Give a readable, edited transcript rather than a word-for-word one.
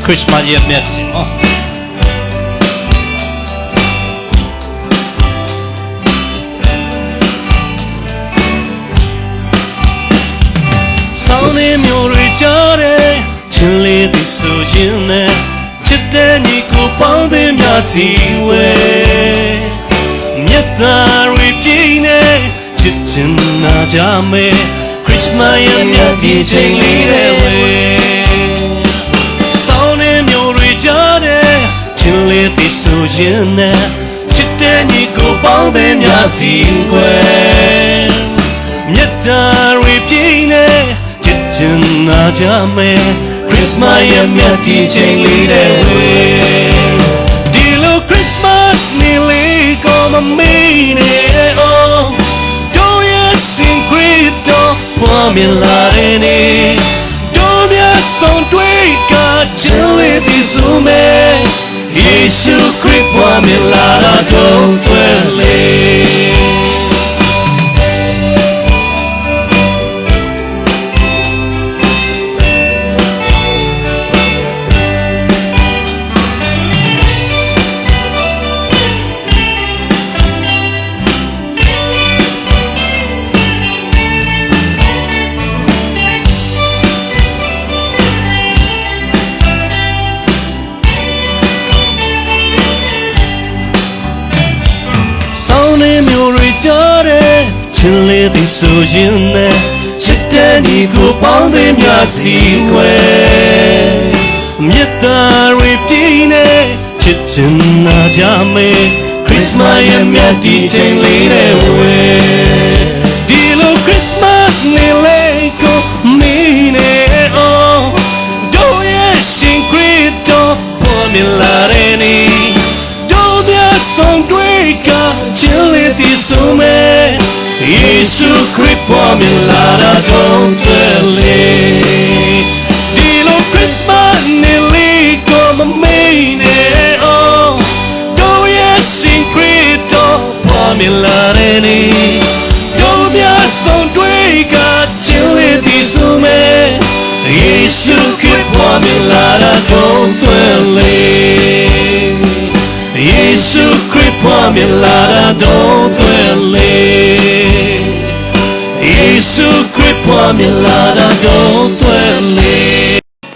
Christmas ရဲ့မြတ်ကြီးနော်ဆောင်းနေမျိုးတွေကြားတယ်ချင်းလေးသည်ဆိုရင်နဲ့ချစ်တဲ့ညီကိုပေါင်းသည်များစီဝဲမြတ်သားတွေပြင်းနေချစ်ချင်နာကြမယ် Christmas ရဲ့မြတ်ဒီချိန်လေးတဲ့ဝဲဆောင်းနေမျိုးတွေကြားတယ်ချင်းလေးသည်ဆိုရင်နဲ့ချစ်တဲ့ညီကိုပေါင်းသည်များစီဝဲမြတ်သားတွေပြင်းနေချစ်ချင်နာကြမယ် Christmas ရဲ့မြတ်ဒီချိန်လေးတဲ့ဝဲဒီလို Christmas နေ့လေးကိုမမေ့နဲ့ oh တို့ရဲ့စင်ခွေတော့ပွားမြလာတဲ့နေ့တို့မြတ်ဆုံးတွေ့ကချစ်လေးဒီစုမဲယေရှုခရစ်ပွားမြလာတာတော့တွေ့လေနေမျိုးတွေကြားတယ်ချင်းလေးသည်ဆိုရင်နဲ့ချစ်တဲ့ညီကိုပေါင်းသည်များစီကွယ်မြတ်သားတွေပြင်းနေချစ်ချင်နာကြမယ် Christmas ရဲ့မြတ်ဒီချိန်လေးတဲ့ဝဲဒီလို Christmas နေ့လေးကိုမီးနေ oh တို့ရဲ့ရှင်ခရစ်တော်ပေါ်မြလာတဲ့နေ့တို့မြတ်ဆုံးတွေ့ကချစ်လေးဒီစုမဲယေရှုခရစ်ပေါ်မြလာတာတော့တွေ့လေဒီလို Christmas နေ့လေးကိုမမေ့နဲ့ oh တို့ရဲ့ရှင်ခရစ်တော်ပေါ်မြလာတဲ့နေ့တို့မြတ်ဆုံးတွေ့ကချစ်လေးဒီစုမဲယေရှုခရစ်ပေါ်မြလာတာတော့တွေ့လေယေရှုခရစ်ပွားမြလာတာတော့တွေ့လေယေရှုခရစ်ပွားမြလာတာတော့တွေ့လေ